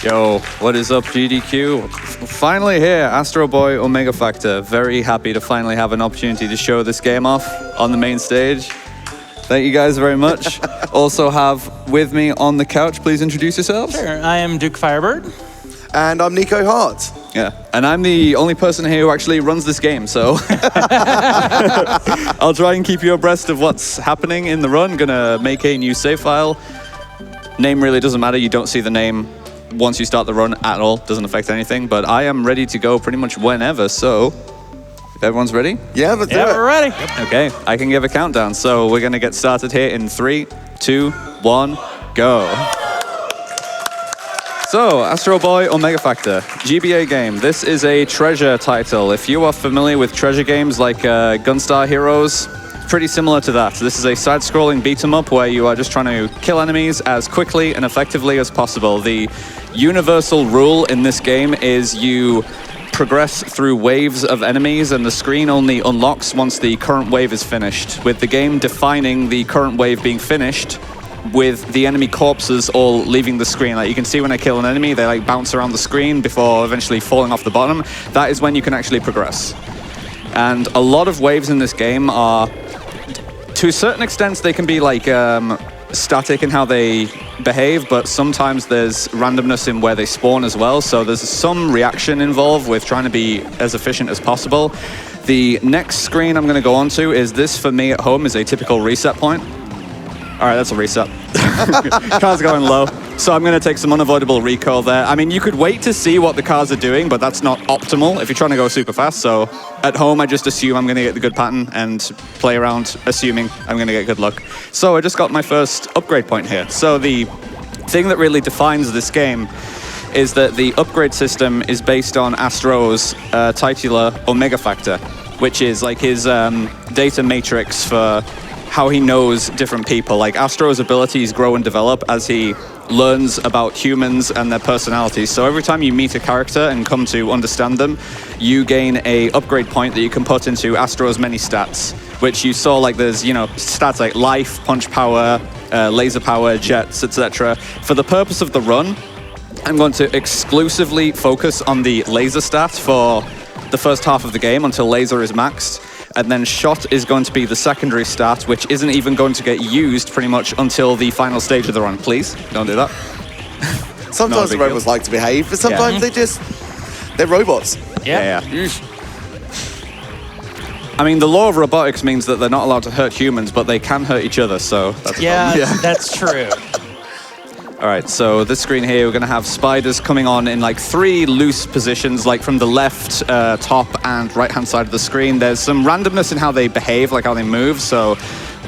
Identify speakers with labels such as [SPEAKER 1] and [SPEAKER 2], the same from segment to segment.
[SPEAKER 1] Yo, what is up, GDQ? Finally here, Astro Boy Omega Factor. Very happy to finally have an opportunity to show this game off on the main stage. Thank you guys very much. Also have with me on the couch, please introduce yourselves.
[SPEAKER 2] Sure, I am DukeFireBird.
[SPEAKER 3] And I'm Nikoheart.
[SPEAKER 1] Yeah, and I'm the only person here who actually runs this game, so I'll try and keep you abreast of what's happening in the run. Gonna make a new save file. Name really doesn't matter, you don't see the name once you start the run at all, doesn't affect anything, but I am ready to go pretty much whenever, so if everyone's ready?
[SPEAKER 3] Yeah, let's do it.
[SPEAKER 2] We're ready.
[SPEAKER 1] Okay, I can give a countdown, so we're gonna get started here in 3, 2, 1, go. So, Astro Boy Omega Factor, GBA game. This is a treasure title. If you are familiar with treasure games like Gunstar Heroes, pretty similar to that. This is a side-scrolling beat-em-up where you are just trying to kill enemies as quickly and effectively as possible. The universal rule in this game is you progress through waves of enemies, and the screen only unlocks once the current wave is finished, with the game defining the current wave being finished with the enemy corpses all leaving the screen. Like you can see when I kill an enemy, they like bounce around the screen before eventually falling off the bottom. That is when you can actually progress. And a lot of waves in this game are, to a certain extent, they can be like static in how they behave, but sometimes there's randomness in where they spawn as well. So there's some reaction involved with trying to be as efficient as possible. The next screen I'm going to go on to is this, for me at home, is a typical reset point. All right, that's a reset. Car's going low. So I'm going to take some unavoidable recoil there. I mean, you could wait to see what the cars are doing, but that's not optimal if you're trying to go super fast. So at home, I just assume I'm going to get the good pattern and play around assuming I'm going to get good luck. So I just got my first upgrade point here. So the thing that really defines this game is that the upgrade system is based on Astro's titular Omega Factor, which is like his data matrix for how he knows different people. Like Astro's abilities grow and develop as he learns about humans and their personalities. So every time you meet a character and come to understand them, you gain a upgrade point that you can put into Astro's many stats, which you saw, like there's, you know, stats like life, punch power, laser power, jets, etc. For the purpose of the run, I'm going to exclusively focus on the laser stat for the first half of the game until laser is maxed. And then shot is going to be the secondary stat, which isn't even going to get used pretty much until the final stage of the run. Please, don't do that.
[SPEAKER 3] Sometimes the robots like to behave, but sometimes they're robots.
[SPEAKER 1] Yeah. I mean, the law of robotics means that they're not allowed to hurt humans, but they can hurt each other, so that's
[SPEAKER 2] That's true.
[SPEAKER 1] All right, so this screen here, we're going to have spiders coming on in like 3 loose positions, like from the left, top, and right-hand side of the screen. There's some randomness in how they behave, like how they move, so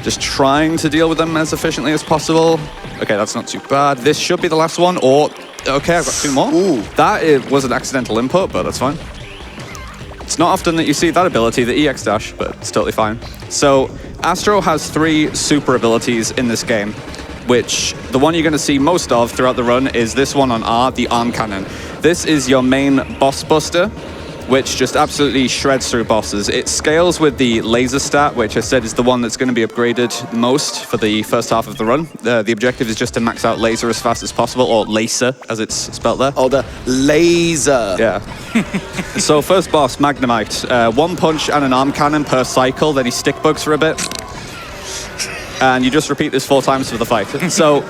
[SPEAKER 1] just trying to deal with them as efficiently as possible. Okay, that's not too bad. This should be the last one, or... Okay, I've got 2 more.
[SPEAKER 3] Ooh.
[SPEAKER 1] That was an accidental input, but that's fine. It's not often that you see that ability, the EX dash, but it's totally fine. So Astro has 3 super abilities in this game, which the one you're going to see most of throughout the run is this one on R, the arm cannon. This is your main boss buster, which just absolutely shreds through bosses. It scales with the laser stat, which I said is the one that's going to be upgraded most for the first half of the run. The objective is just to max out laser as fast as possible, or laser, as it's spelled there.
[SPEAKER 3] Oh, the laser.
[SPEAKER 1] Yeah. So first boss, Magnemite. 1 punch and an arm cannon per cycle, then he stick bugs for a bit. And you just repeat this 4 times for the fight. So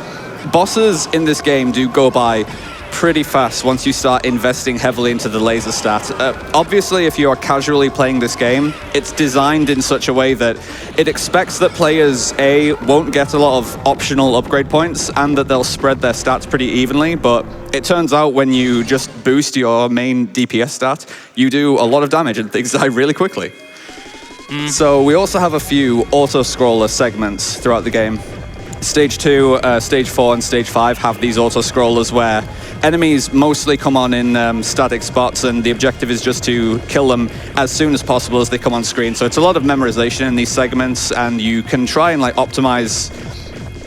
[SPEAKER 1] bosses in this game do go by pretty fast once you start investing heavily into the laser stat. Obviously, if you are casually playing this game, it's designed in such a way that it expects that players, A, won't get a lot of optional upgrade points, and that they'll spread their stats pretty evenly, but it turns out when you just boost your main DPS stat, you do a lot of damage and things die really quickly. So we also have a few auto-scroller segments throughout the game. Stage 2, Stage 4, and Stage 5 have these auto-scrollers where enemies mostly come on in static spots, and the objective is just to kill them as soon as possible as they come on screen. So it's a lot of memorization in these segments, and you can try and like optimize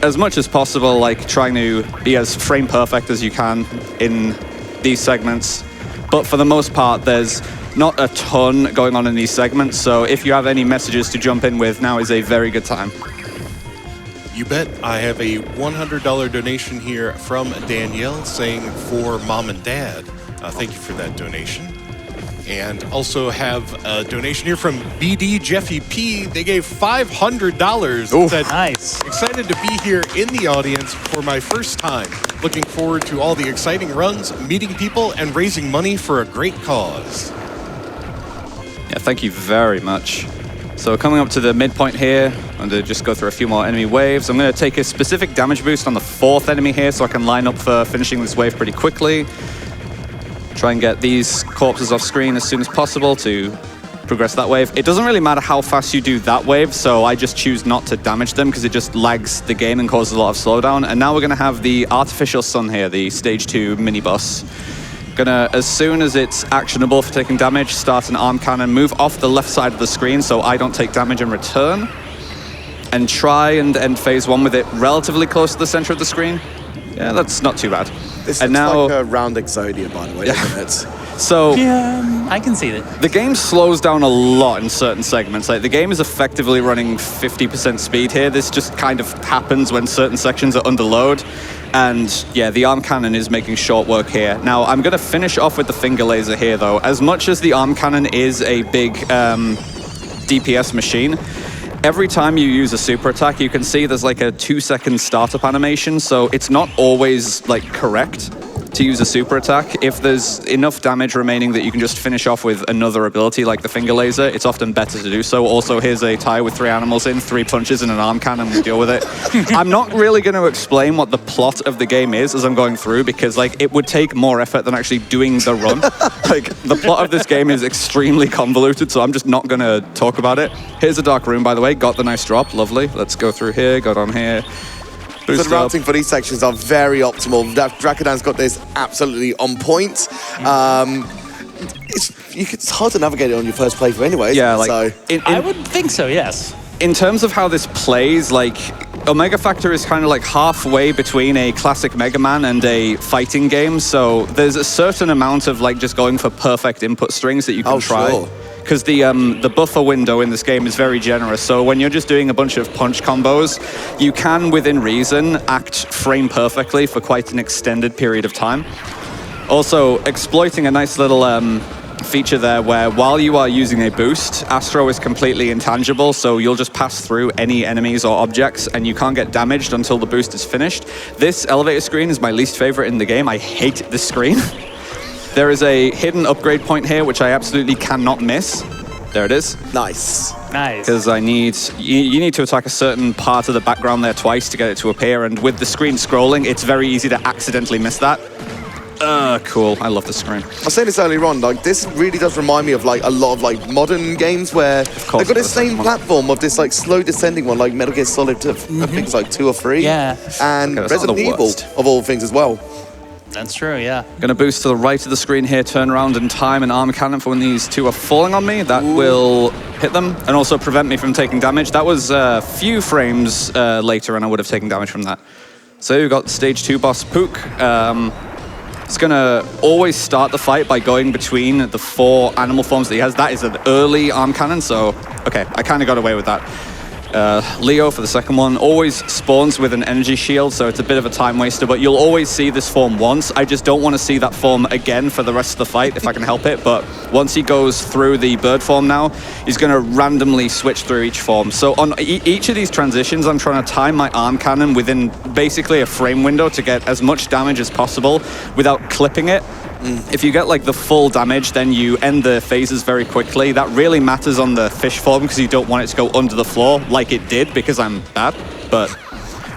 [SPEAKER 1] as much as possible, like trying to be as frame perfect as you can in these segments. But for the most part, there's not a ton going on in these segments, so if you have any messages to jump in with, now is a very good time.
[SPEAKER 4] You bet. I have a $100 donation here from Danielle saying for mom and dad. Thank you for that donation. And also have a donation here from BD Jeffy P. They gave $500. Said,
[SPEAKER 2] Nice.
[SPEAKER 4] excited to be here in the audience for my first time. Looking forward to all the exciting runs, meeting people, and raising money for a great cause.
[SPEAKER 1] Yeah, thank you very much. So coming up to the midpoint here, I'm going to just go through a few more enemy waves. I'm going to take a specific damage boost on the 4th enemy here so I can line up for finishing this wave pretty quickly. Try and get these corpses off screen as soon as possible to progress that wave. It doesn't really matter how fast you do that wave, so I just choose not to damage them because it just lags the game and causes a lot of slowdown. And now we're going to have the artificial sun here, the stage 2 mini boss. Gonna, as soon as it's actionable for taking damage, start an arm cannon, move off the left side of the screen so I don't take damage in return, and try and end phase 1 with it relatively close to the center of the screen. Yeah, that's not too bad.
[SPEAKER 3] This
[SPEAKER 1] and
[SPEAKER 3] looks
[SPEAKER 1] now,
[SPEAKER 3] like a round Exodia, by the way, isn't it?
[SPEAKER 1] So
[SPEAKER 2] Yeah, I can see that.
[SPEAKER 1] the game slows down a lot in certain segments. Like the game is effectively running 50% speed here. This just kind of happens when certain sections are under load. And yeah, the arm cannon is making short work here. Now I'm going to finish off with the finger laser here though. As much as the arm cannon is a big DPS machine, every time you use a super attack, you can see there's like a 2-second startup animation, so it's not always like correct to use a super attack. If there's enough damage remaining that you can just finish off with another ability like the finger laser, it's often better to do so. Also, here's a tire with 3 animals in, 3 punches and an arm cannon, we deal with it. I'm not really going to explain what the plot of the game is as I'm going through because like it would take more effort than actually doing the run. Like the plot of this game is extremely convoluted, so I'm just not going to talk about it. Here's a dark room, by the way. Got the nice drop, lovely. Let's go through here, got on here.
[SPEAKER 3] So the routing for these sections are very optimal. Drakodan's got this absolutely on point. It's hard to navigate it on your first playthrough anyway.
[SPEAKER 1] Yeah, like
[SPEAKER 3] so.
[SPEAKER 2] I would think so, yes.
[SPEAKER 1] In terms of how this plays, like Omega Factor is kind of like halfway between a classic Mega Man and a fighting game. So there's a certain amount of like just going for perfect input strings that you can try.
[SPEAKER 3] Sure.
[SPEAKER 1] Because the buffer window in this game is very generous. So when you're just doing a bunch of punch combos, you can, within reason, act frame perfectly for quite an extended period of time. Also, exploiting a nice little feature there where while you are using a boost, Astro is completely intangible, so you'll just pass through any enemies or objects and you can't get damaged until the boost is finished. This elevator screen is my least favorite in the game. I hate this screen. There is a hidden upgrade point here, which I absolutely cannot miss. There it is.
[SPEAKER 3] Nice.
[SPEAKER 2] Nice.
[SPEAKER 1] Because you need to attack a certain part of the background there twice to get it to appear, and with the screen scrolling, it's very easy to accidentally miss that. Cool. I love the screen.
[SPEAKER 3] I was saying this earlier on, like this really does remind me of like a lot of like modern games where they've got this same platform of this like slow descending one, like Metal Gear Solid, I think it's like 2 or 3.
[SPEAKER 2] Yeah.
[SPEAKER 3] And
[SPEAKER 1] Okay,
[SPEAKER 3] Resident Evil, of all things as well.
[SPEAKER 2] That's true, yeah.
[SPEAKER 1] Gonna boost to the right of the screen here, turn around and time an arm cannon for when these 2 are falling on me. That will hit them and also prevent me from taking damage. That was a few frames later and I would have taken damage from that. So we've got stage 2 boss Pook. It's gonna always start the fight by going between the 4 animal forms that he has. That is an early arm cannon, so okay, I kind of got away with that. Leo for the second one always spawns with an energy shield, so it's a bit of a time waster, but you'll always see this form once. I just don't want to see that form again for the rest of the fight if I can help it, but once he goes through the bird form now, he's going to randomly switch through each form. So on each of these transitions, I'm trying to time my arm cannon within basically a frame window to get as much damage as possible without clipping it. If you get like the full damage, then you end the phases very quickly. That really matters on the fish form because you don't want it to go under the floor like it did because I'm bad. But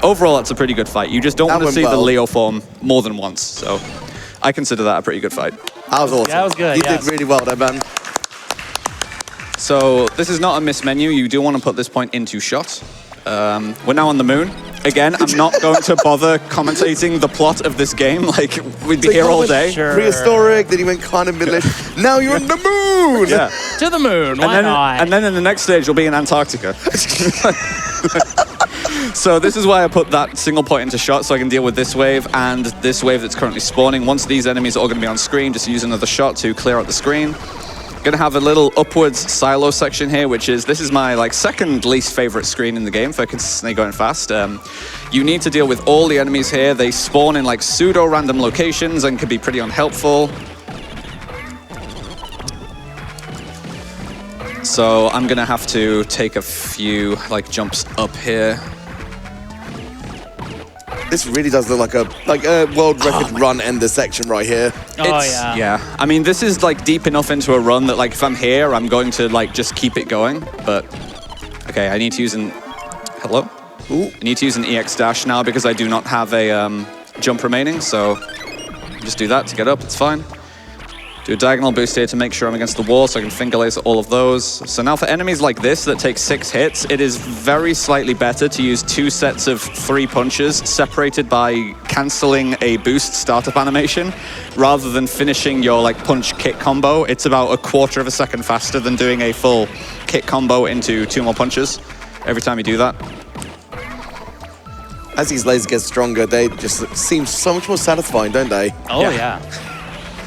[SPEAKER 1] overall, that's a pretty good fight. You just don't want to see the Leo form more than once. So I consider that a pretty good fight.
[SPEAKER 3] That was awesome.
[SPEAKER 2] Yeah, that was good.
[SPEAKER 3] You did really well there, man.
[SPEAKER 1] So this is not a miss menu. You do want to put this point into shot. We're now on the moon. Again, I'm not going to bother commentating the plot of this game. Like, we'd be here all day.
[SPEAKER 2] Sure.
[SPEAKER 3] Prehistoric, then you went kind of middle-ish. Now you're on the moon!
[SPEAKER 1] Yeah.
[SPEAKER 2] To the moon, why not?
[SPEAKER 1] And then in the next stage, you'll be in Antarctica. So this is why I put that single point into shot, so I can deal with this wave and this wave that's currently spawning. Once these enemies are all going to be on screen, just use another shot to clear out the screen. Gonna have a little upwards silo section here, this is my like second least favorite screen in the game for consistently going fast. You need to deal with all the enemies here. They spawn in like pseudo-random locations and can be pretty unhelpful. So I'm gonna have to take a few like jumps up here.
[SPEAKER 3] This really does look like a world record run ender section right here.
[SPEAKER 1] Yeah. I mean, this is like deep enough into a run that like if I'm here, I'm going to like just keep it going. But okay, I need to use an I need to use an EX dash now because I do not have a jump remaining. So just do that to get up. It's fine. Do a diagonal boost here to make sure I'm against the wall so I can finger laser all of those. So now for enemies like this that take 6 hits, it is very slightly better to use 2 sets of 3 punches separated by cancelling a boost startup animation rather than finishing your like punch kick combo. It's about a quarter of a second faster than doing a full kick combo into 2 more punches every time you do that.
[SPEAKER 3] As these lasers get stronger, they just seem so much more satisfying, don't they?
[SPEAKER 2] Oh, yeah.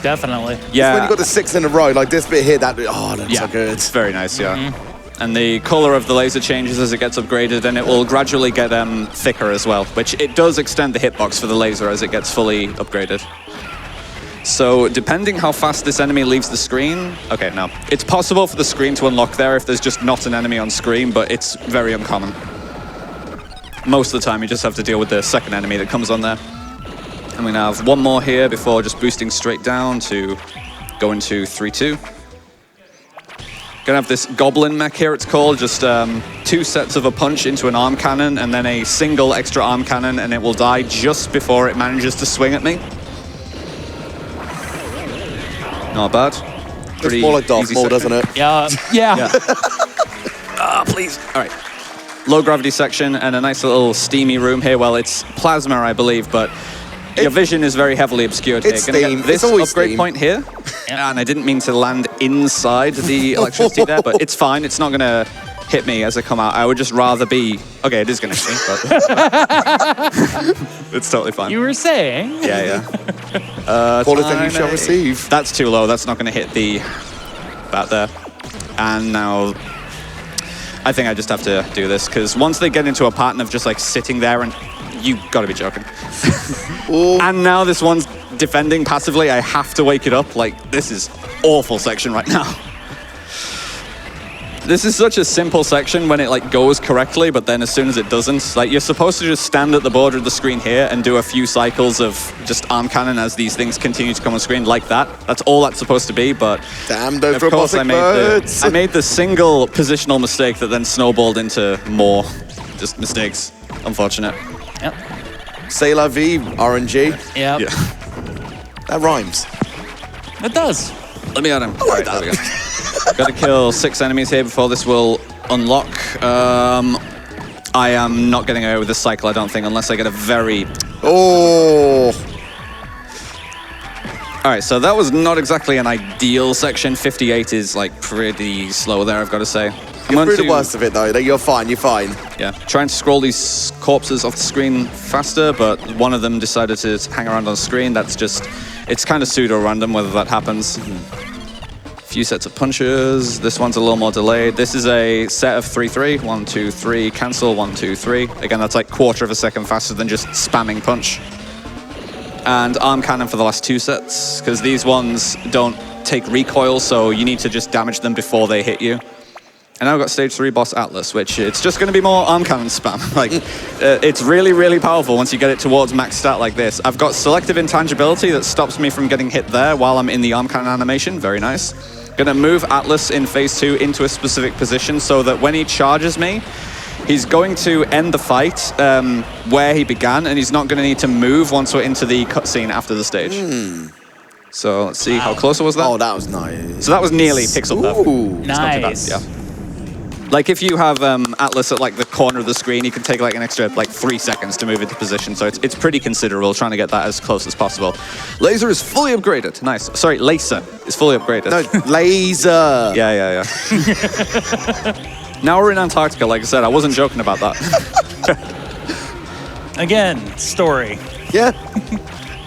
[SPEAKER 2] Definitely.
[SPEAKER 1] Yeah.
[SPEAKER 3] When you got the 6 in a row, like this bit here, that looks so good.
[SPEAKER 1] It's very nice, yeah. And the color of the laser changes as it gets upgraded, and it will gradually get thicker as well, which it does extend the hitbox for the laser as it gets fully upgraded. So depending how fast this enemy leaves the screen, okay, no. It's possible for the screen to unlock there if there's just not an enemy on screen, but it's very uncommon. Most of the time, you just have to deal with the second enemy that comes on there. I'm gonna have one more here before just boosting straight down to go into 3-2. Gonna have this goblin mech here, it's called, just 2 sets of a punch into an arm cannon and then a single extra arm cannon, and it will die just before it manages to swing at me. Not bad.
[SPEAKER 3] It's more like Darth Maul, doesn't it?
[SPEAKER 2] Yeah.
[SPEAKER 1] Please. All right. Low gravity section and a nice little steamy room here. Well, it's plasma, I believe, but your vision is very heavily obscured here.
[SPEAKER 3] It's
[SPEAKER 1] Gonna
[SPEAKER 3] steam.
[SPEAKER 1] get this
[SPEAKER 3] It's always
[SPEAKER 1] upgrade
[SPEAKER 3] steam.
[SPEAKER 1] point here. And I didn't mean to land inside the electricity there, but it's fine. It's not gonna hit me as I come out. I would just rather be... Okay, it is gonna hit me, but... it's totally fine.
[SPEAKER 2] You were saying.
[SPEAKER 1] Yeah.
[SPEAKER 3] Call it then you shall receive.
[SPEAKER 1] That's too low. That's not gonna hit the... About there. And now... I think I just have to do this, because once they get into a pattern of just like sitting there and... You gotta be joking. And now this one's defending passively. I have to wake it up. Like, this is awful section right now. This is such a simple section when it like goes correctly, but then as soon as it doesn't, like you're supposed to just stand at the border of the screen here and do a few cycles of just arm cannon as these things continue to come on screen like that. That's all that's supposed to be, but
[SPEAKER 3] damn those
[SPEAKER 1] of course
[SPEAKER 3] birds.
[SPEAKER 1] I made the single positional mistake that then snowballed into more just mistakes. Unfortunate.
[SPEAKER 2] Yep.
[SPEAKER 3] C'est la vie, RNG.
[SPEAKER 2] Yep.
[SPEAKER 1] Yeah.
[SPEAKER 3] That rhymes.
[SPEAKER 2] It does.
[SPEAKER 1] Let me at him. All right, there we go. Gotta kill 6 enemies here before this will unlock. I am not getting away with this cycle, I don't think, unless I get a very...
[SPEAKER 3] Oh!
[SPEAKER 1] All right, so that was not exactly an ideal section. 58 is like pretty slow there, I've got to say.
[SPEAKER 3] You're through the worst of it, though. You're fine, you're fine.
[SPEAKER 1] Yeah, trying to scroll these corpses off the screen faster, but one of them decided to hang around on the screen. That's just... It's kind of pseudo-random whether that happens. Few sets of punches. This one's a little more delayed. This is a set of 3-3. 1, 2, 3. Cancel. 1, 2, 3. Again, that's like quarter of a second faster than just spamming punch. And arm cannon for the last 2 sets, because these ones don't take recoil, so you need to just damage them before they hit you. And now I've got stage 3 boss Atlas, which it's just going to be more arm cannon spam. Like, it's really, really powerful once you get it towards max stat like this. I've got selective intangibility that stops me from getting hit there while I'm in the arm cannon animation. Very nice. Gonna move Atlas in phase 2 into a specific position so that when he charges me, he's going to end the fight where he began, and he's not going to need to move once we're into the cutscene after the stage. So let's see, how close was that?
[SPEAKER 3] Oh, that was nice.
[SPEAKER 1] So that was nearly pixel perfect.
[SPEAKER 3] Ooh.
[SPEAKER 1] It's not too bad,
[SPEAKER 2] Nice.
[SPEAKER 1] yeah. Like if you have Atlas at like the corner of the screen, you can take like an extra like 3 seconds to move into position. So it's pretty considerable trying to get that as close as possible. Laser is fully upgraded. Nice. Sorry, Laser is fully upgraded.
[SPEAKER 3] No, laser.
[SPEAKER 1] Yeah. Now we're in Antarctica, like I said. I wasn't joking about that.
[SPEAKER 2] Again, story.
[SPEAKER 3] Yeah.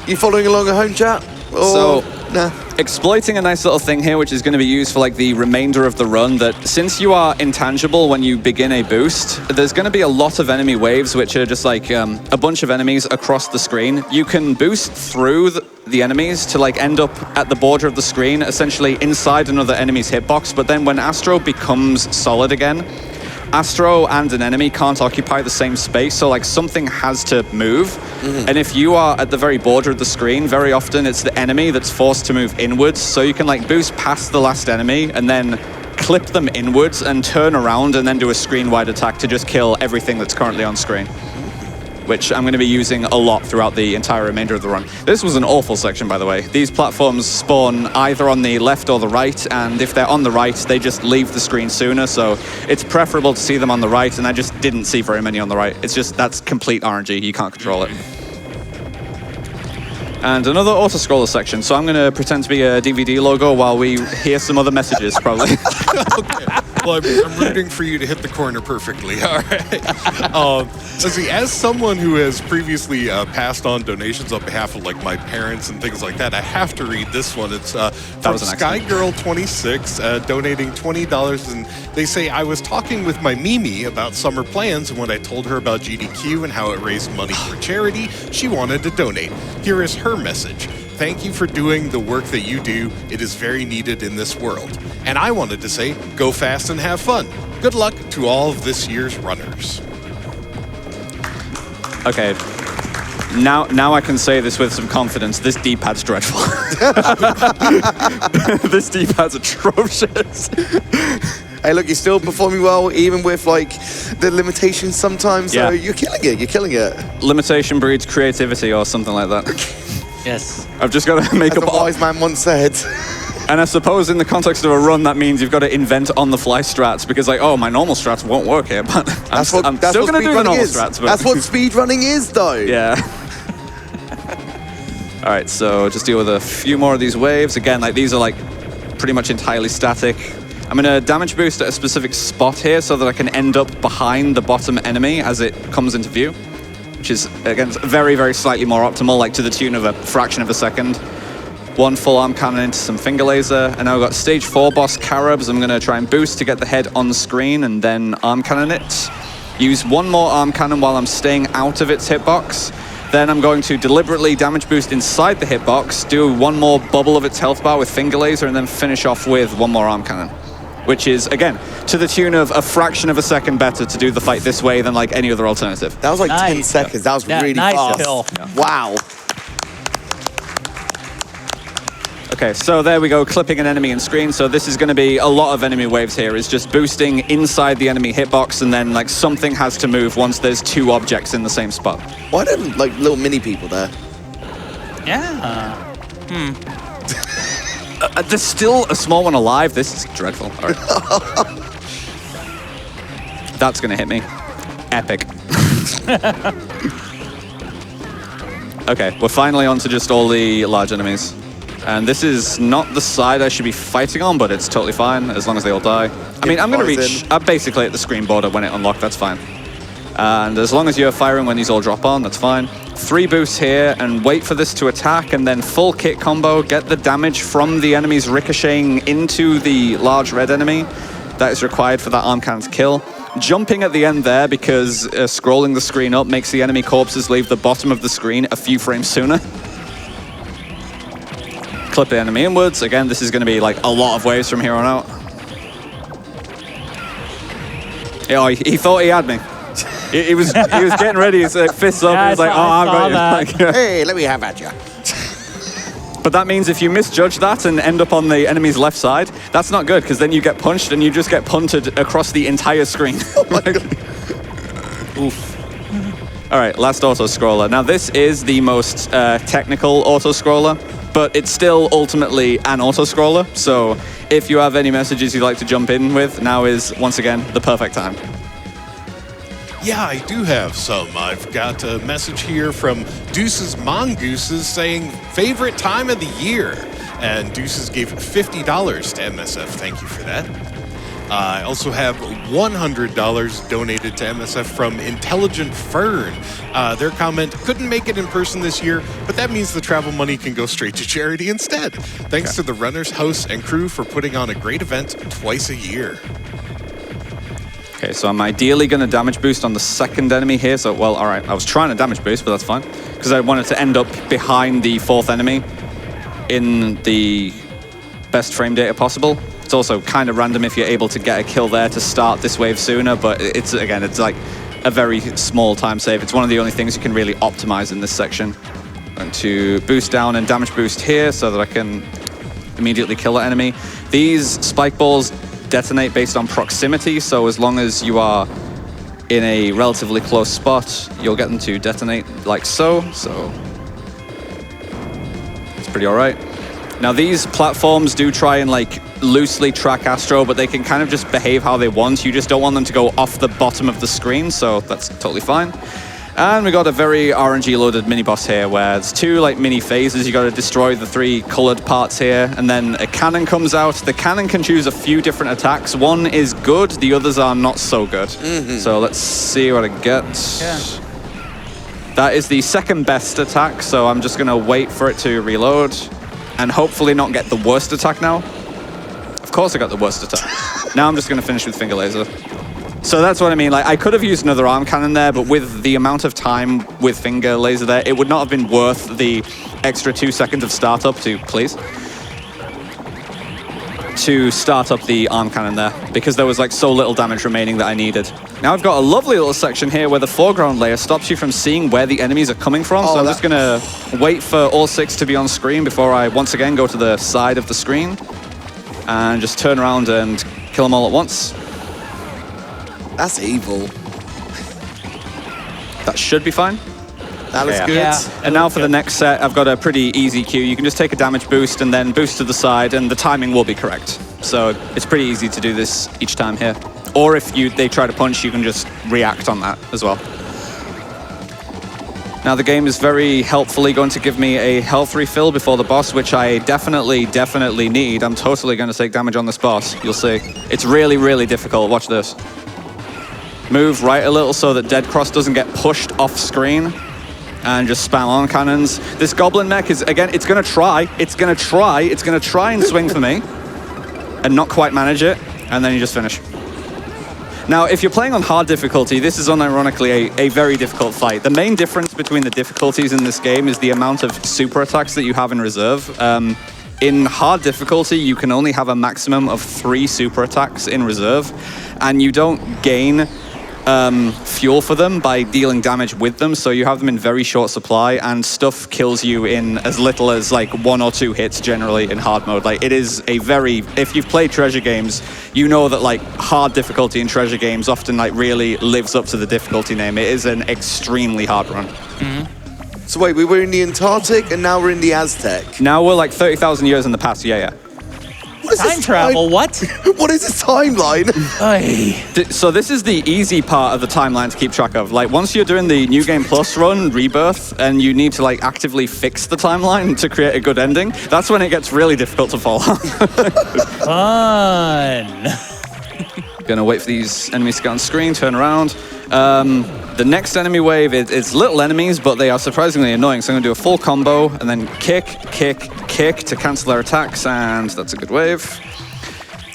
[SPEAKER 3] You following along at home, chat? Or...
[SPEAKER 1] So
[SPEAKER 3] Nah.
[SPEAKER 1] Exploiting a nice little thing here, which is going to be used for like the remainder of the run, that since you are intangible when you begin a boost, there's going to be a lot of enemy waves, which are just like a bunch of enemies across the screen. You can boost through the enemies to like end up at the border of the screen, essentially inside another enemy's hitbox. But then when Astro becomes solid again, Astro and an enemy can't occupy the same space, so like something has to move. And if you are at the very border of the screen, very often it's the enemy that's forced to move inwards, so you can like boost past the last enemy and then clip them inwards and turn around and then do a screen-wide attack to just kill everything that's currently on screen, which I'm going to be using a lot throughout the entire remainder of the run. This was an awful section, by the way. These platforms spawn either on the left or the right, and if they're on the right, they just leave the screen sooner, so it's preferable to see them on the right, and I just didn't see very many on the right. It's just, that's complete RNG. You can't control it. And another auto-scroller section, so I'm going to pretend to be a DVD logo while we hear some other messages, probably.
[SPEAKER 4] Okay. Well, I'm rooting for you to hit the corner perfectly. All right. Let's see. As someone who has previously passed on donations on behalf of like my parents and things like that, I have to read this one. It's from SkyGirl26 donating $20, and they say, I was talking with my Mimi about summer plans, and when I told her about GDQ and how it raised money for charity, she wanted to donate. Here is her message. Thank you for doing the work that you do. It is very needed in this world. And I wanted to say, go fast and have fun. Good luck to all of this year's runners.
[SPEAKER 1] Okay. Now I can say this with some confidence. This D-pad's dreadful. This D-pad's atrocious.
[SPEAKER 3] Hey, look, you're still performing well, even with like the limitations sometimes. So you're killing it. You're killing it.
[SPEAKER 1] Limitation breeds creativity, or something like that.
[SPEAKER 2] Yes.
[SPEAKER 1] I've just got to make up.
[SPEAKER 3] As a wise man once said.
[SPEAKER 1] And I suppose in the context of a run, that means you've got to invent on-the-fly strats, because like, oh, my normal strats won't work here, but I'm still going to do the normal strats. But
[SPEAKER 3] that's what speedrunning is, though.
[SPEAKER 1] Yeah. All right, so just deal with a few more of these waves. Again, like these are like pretty much entirely static. I'm going to damage boost at a specific spot here so that I can end up behind the bottom enemy as it comes into view, which is, again, very, very slightly more optimal, like to the tune of a fraction of a second. One full arm cannon into some finger laser, and now I've got stage 4 boss Caribs. I'm going to try and boost to get the head on screen and then arm cannon it. Use one more arm cannon while I'm staying out of its hitbox. Then I'm going to deliberately damage boost inside the hitbox, do one more bubble of its health bar with finger laser, and then finish off with one more arm cannon. Which is, again, to the tune of a fraction of a second better to do the fight this way than like any other alternative.
[SPEAKER 3] That was like 10 seconds. That was really fast.
[SPEAKER 2] Kill.
[SPEAKER 3] Wow.
[SPEAKER 1] Okay, so there we go, clipping an enemy in screen. So this is going to be a lot of enemy waves here. Is just boosting inside the enemy hitbox, and then like something has to move once there's two objects in the same spot.
[SPEAKER 3] Why don't like little mini people there?
[SPEAKER 2] Yeah.
[SPEAKER 1] There's still a small one alive. This is dreadful. All right. That's going to hit me. Epic. Okay, we're finally on to just all the large enemies. And this is not the side I should be fighting on, but it's totally fine as long as they all die. I mean, I'm going to reach basically at the screen border when it unlocked, that's fine. And as long as you're firing when these all drop on, that's fine. 3 boosts here, and wait for this to attack, and then full kit combo, get the damage from the enemies ricocheting into the large red enemy. That is required for that arm cannon to kill. Jumping at the end there, because scrolling the screen up makes the enemy corpses leave the bottom of the screen a few frames sooner. Clip the enemy inwards. Again, this is going to be like a lot of waves from here on out. Yeah, he thought he had me. He was getting ready, his fists up. He was like, "Oh, I've got you." Like, yeah.
[SPEAKER 3] Hey, let me have at you.
[SPEAKER 1] But that means if you misjudge that and end up on the enemy's left side, that's not good, because then you get punched and you just get punted across the entire screen. Oh my God. Oof. All right, last auto-scroller. Now, this is the most technical auto-scroller, but it's still ultimately an auto-scroller. So if you have any messages you'd like to jump in with, now is, once again, the perfect time.
[SPEAKER 4] Yeah, I do have some. I've got a message here from Deuce's Mongooses saying, favorite time of the year. And Deuces gave $50 to MSF. Thank you for that. I also have $100 donated to MSF from Intelligent Fern. Their comment, couldn't make it in person this year, but that means the travel money can go straight to charity instead. Thanks to the runners, hosts, and crew for putting on a great event twice a year.
[SPEAKER 1] Okay, so I'm ideally going to damage boost on the second enemy here. So, well, all right, I was trying to damage boost, but that's fine. Because I wanted to end up behind the fourth enemy in the best frame data possible. It's also kind of random if you're able to get a kill there to start this wave sooner, but it's like a very small time save. It's one of the only things you can really optimize in this section. I'm going to boost down and damage boost here so that I can immediately kill the enemy. These spike balls detonate based on proximity, so as long as you are in a relatively close spot, you'll get them to detonate like so. So it's pretty all right. Now these platforms do try and like loosely track Astro, but they can kind of just behave how they want. You just don't want them to go off the bottom of the screen, so that's totally fine. And we got a very RNG loaded mini boss here where it's two like mini phases. You got to destroy the three colored parts here, and then a cannon comes out. The cannon can choose a few different attacks. One is good, the others are not so good. So let's see what I get.
[SPEAKER 2] Yeah.
[SPEAKER 1] That is the second best attack, so I'm just gonna wait for it to reload and hopefully not get the worst attack now. Of course I got the worst attack. Now I'm just gonna finish with finger laser. So that's what I mean, like I could have used another arm cannon there, but with the amount of time with finger laser there, it would not have been worth the extra 2 seconds of startup to start up the arm cannon there, because there was like so little damage remaining that I needed. Now I've got a lovely little section here where the foreground layer stops you from seeing where the enemies are coming from, so I'm just gonna wait for all 6 to be on screen before I once again go to the side of the screen and just turn around and kill them all at once.
[SPEAKER 3] That's evil.
[SPEAKER 1] That should be fine.
[SPEAKER 3] That looks good.
[SPEAKER 2] Yeah.
[SPEAKER 1] And now for the next set, I've got a pretty easy cue. You can just take a damage boost and then boost to the side, and the timing will be correct. So it's pretty easy to do this each time here. Or if they try to punch, you can just react on that as well. Now the game is very helpfully going to give me a health refill before the boss, which I definitely need. I'm totally going to take damage on this boss. You'll see. It's really, really difficult. Watch this. Move right a little so that Dead Cross doesn't get pushed off screen. And just spam on cannons. This goblin mech is, again, it's gonna try and swing for me. And not quite manage it, and then you just finish. Now, if you're playing on hard difficulty, this is unironically a very difficult fight. The main difference between the difficulties in this game is the amount of super attacks that you have in reserve. In hard difficulty, you can only have a maximum of 3 super attacks in reserve, and you don't gain fuel for them by dealing damage with them, so you have them in very short supply, and stuff kills you in as little as like 1 or 2 hits generally in hard mode. Like it is a very, if you've played treasure games, you know that like hard difficulty in treasure games often like really lives up to the difficulty name. It is an extremely hard run.
[SPEAKER 3] So wait, we were in the Antarctic and now we're in the Aztec.
[SPEAKER 1] Now we're like 30,000 years in the past, yeah.
[SPEAKER 3] What is
[SPEAKER 2] Time travel, what?
[SPEAKER 3] What is this timeline?
[SPEAKER 1] So this is the easy part of the timeline to keep track of. Like once you're doing the New Game Plus run, Rebirth, and you need to like actively fix the timeline to create a good ending, that's when it gets really difficult to follow.
[SPEAKER 2] Fun.
[SPEAKER 1] Gonna wait for these enemies to get on screen, turn around. The next enemy wave, it's little enemies, but they are surprisingly annoying. So I'm gonna do a full combo and then kick to cancel their attacks, and that's a good wave.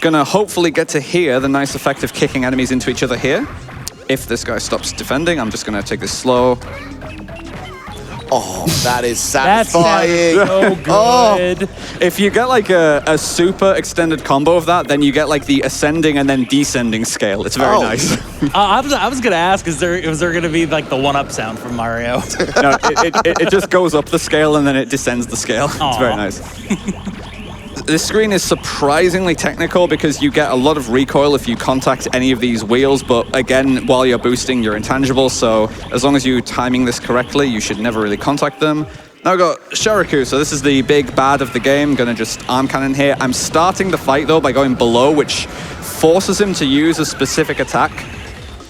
[SPEAKER 1] Gonna hopefully get to hear the nice effect of kicking enemies into each other here. If this guy stops defending, I'm just gonna take this slow.
[SPEAKER 3] Oh, that is satisfying.
[SPEAKER 2] That sounds so good.
[SPEAKER 1] If you get like a super extended combo of that, then you get like the ascending and then descending scale. It's very nice.
[SPEAKER 2] I was gonna ask, was there gonna be like the 1-up sound from Mario?
[SPEAKER 1] No, it just goes up the scale and then it descends the scale. It's very nice. This screen is surprisingly technical because you get a lot of recoil if you contact any of these wheels, but again, while you're boosting, you're intangible, so as long as you're timing this correctly, you should never really contact them. Now I've got Shuriku, so this is the big bad of the game. Gonna just arm cannon here. I'm starting the fight though by going below, which forces him to use a specific attack.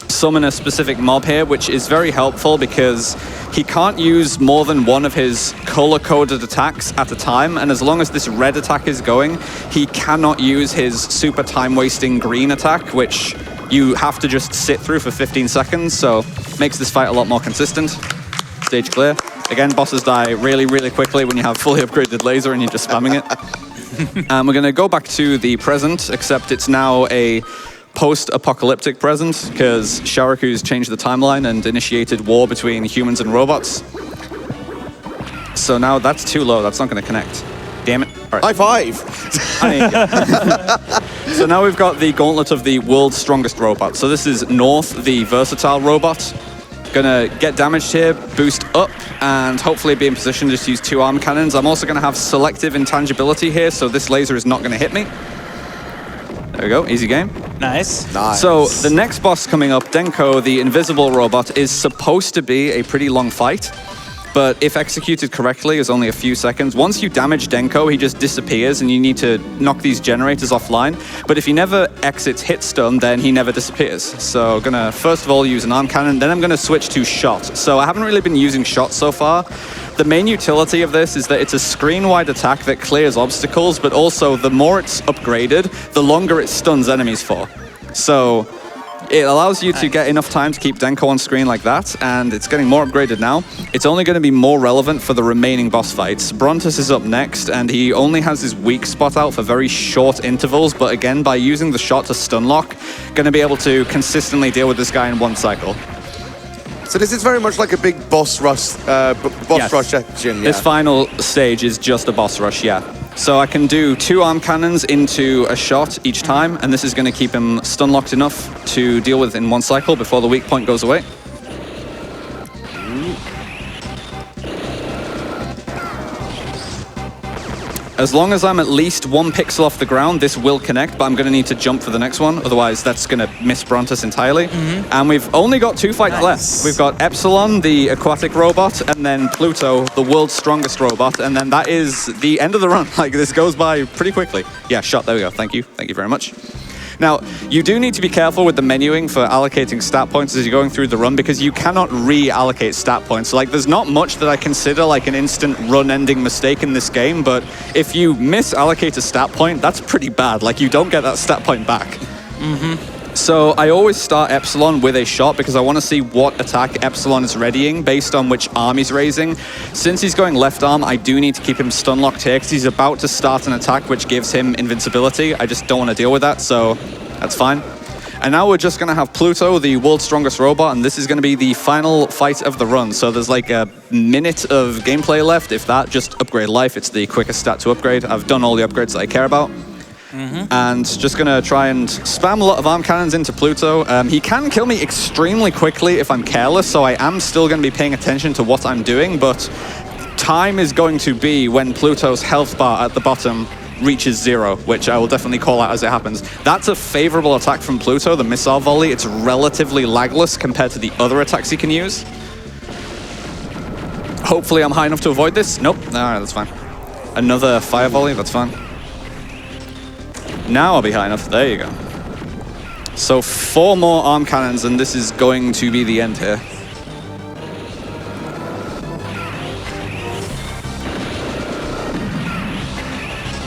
[SPEAKER 1] summon a specific mob here, which is very helpful because he can't use more than one of his color-coded attacks at a time, and as long as this red attack is going, he cannot use his super time-wasting green attack, which you have to just sit through for 15 seconds, so makes this fight a lot more consistent. Stage clear. Again, bosses die really, really quickly when you have fully upgraded laser and you're just spamming it. And we're going to go back to the present, except it's now a post-apocalyptic present because Sharaku's changed the timeline and initiated war between humans and robots. So now that's too low. That's not going to connect. Damn it. All right.
[SPEAKER 3] High five!
[SPEAKER 1] So now we've got the gauntlet of the world's strongest robot. So this is North, the versatile robot. Gonna get damaged here, boost up, and hopefully be in position to just use 2 arm cannons. I'm also gonna have selective intangibility here, so this laser is not gonna hit me. There we go, easy game.
[SPEAKER 2] Nice.
[SPEAKER 1] So the next boss coming up, Denko, the invisible robot, is supposed to be a pretty long fight, but if executed correctly, is only a few seconds. Once you damage Denko, he just disappears and you need to knock these generators offline. But if he never exits hit stun, then he never disappears. So gonna first of all use an arm cannon, then I'm gonna switch to shot. So I haven't really been using shot so far. The main utility of this is that it's a screen-wide attack that clears obstacles, but also the more it's upgraded, the longer it stuns enemies for. So it allows you to get enough time to keep Denko on screen like that, and it's getting more upgraded now. It's only going to be more relevant for the remaining boss fights. Brontus is up next, and he only has his weak spot out for very short intervals, but again, by using the shot to stun lock, going to be able to consistently deal with this guy in one cycle.
[SPEAKER 3] So this is very much like a big boss rush, rush action. Yeah.
[SPEAKER 1] This final stage is just a boss rush, yeah. So I can do 2 arm cannons into a shot each time, and this is going to keep him stun locked enough to deal with in one cycle before the weak point goes away. As long as I'm at least 1 pixel off the ground, this will connect, but I'm going to need to jump for the next one. Otherwise, that's going to miss Brontus entirely. And we've only got 2 fights left. We've got Epsilon, the aquatic robot, and then Pluto, the world's strongest robot. And then that is the end of the run. Like, this goes by pretty quickly. Yeah, shot. There we go. Thank you. Thank you very much. Now, you do need to be careful with the menuing for allocating stat points as you're going through the run because you cannot reallocate stat points. Like, there's not much that I consider like an instant run-ending mistake in this game, but if you misallocate a stat point, that's pretty bad. Like, you don't get that stat point back. So I always start Epsilon with a shot because I want to see what attack Epsilon is readying based on which arm he's raising. Since he's going left arm, I do need to keep him stun locked here because he's about to start an attack which gives him invincibility. I just don't want to deal with that, so that's fine. And now we're just going to have Pluto, the world's strongest robot, and this is going to be the final fight of the run. So there's like a minute of gameplay left. If that, just upgrade life. It's the quickest stat to upgrade. I've done all the upgrades that I care about. And just gonna try and spam a lot of arm cannons into Pluto. He can kill me extremely quickly if I'm careless, so I am still gonna be paying attention to what I'm doing, but time is going to be when Pluto's health bar at the bottom reaches 0, which I will definitely call out as it happens. That's a favorable attack from Pluto, the missile volley. It's relatively lagless compared to the other attacks he can use. Hopefully I'm high enough to avoid this. Nope, all right, that's fine. Another fire volley, that's fine. Now I'll be high enough. There you go. So 4 more arm cannons, and this is going to be the end here.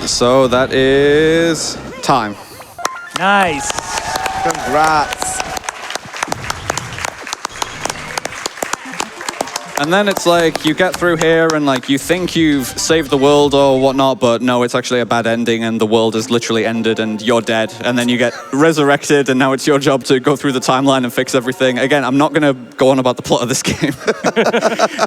[SPEAKER 1] So that is time.
[SPEAKER 2] Nice.
[SPEAKER 3] Congrats.
[SPEAKER 1] And then it's like you get through here and like you think you've saved the world or whatnot, but no, it's actually a bad ending and the world has literally ended and you're dead. And then you get resurrected and now it's your job to go through the timeline and fix everything. Again, I'm not going to go on about the plot of this game.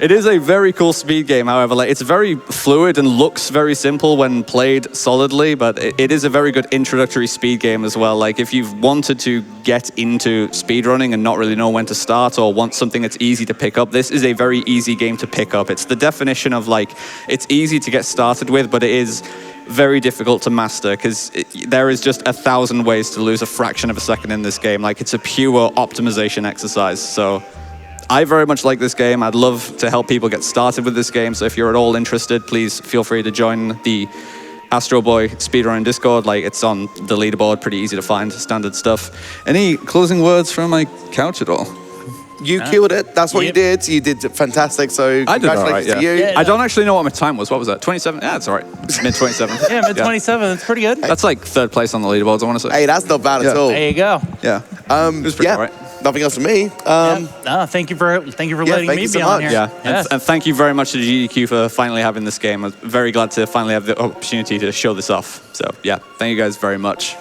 [SPEAKER 1] It is a very cool speed game, however. Like, it's very fluid and looks very simple when played solidly, but it is a very good introductory speed game as well. Like, if you've wanted to get into speedrunning and not really know when to start or want something that's easy to pick up, this is a very easy game to pick up. It's the definition of like, it's easy to get started with, but it is very difficult to master because there is just 1,000 ways to lose a fraction of a second in this game. Like, it's a pure optimization exercise. So I very much like this game. I'd love to help people get started with this game. So if you're at all interested, please feel free to join the Astro Boy speedrun Discord. Like, it's on the leaderboard, pretty easy to find, standard stuff. Any closing words from my couch at all?
[SPEAKER 3] You killed it. That's what you did. You did fantastic. So
[SPEAKER 1] I did all right,
[SPEAKER 3] congratulations to you.
[SPEAKER 2] Yeah.
[SPEAKER 1] I don't actually know what my time was. What was that? 27? Yeah, it's all right. Mid-27.
[SPEAKER 2] Yeah, mid-27. That's pretty good.
[SPEAKER 1] That's like third place on the leaderboards, I want to say.
[SPEAKER 3] Hey, that's not bad at all.
[SPEAKER 2] There you go.
[SPEAKER 1] Yeah. It was pretty all right.
[SPEAKER 3] Nothing else from me.
[SPEAKER 2] No, thank you for letting
[SPEAKER 3] thank
[SPEAKER 2] me
[SPEAKER 3] you so
[SPEAKER 2] be on
[SPEAKER 3] much.
[SPEAKER 2] here.
[SPEAKER 1] Yeah,
[SPEAKER 2] Yes.
[SPEAKER 1] and thank you very much to GDQ for finally having this game. I'm very glad to finally have the opportunity to show this off. So yeah, thank you guys very much.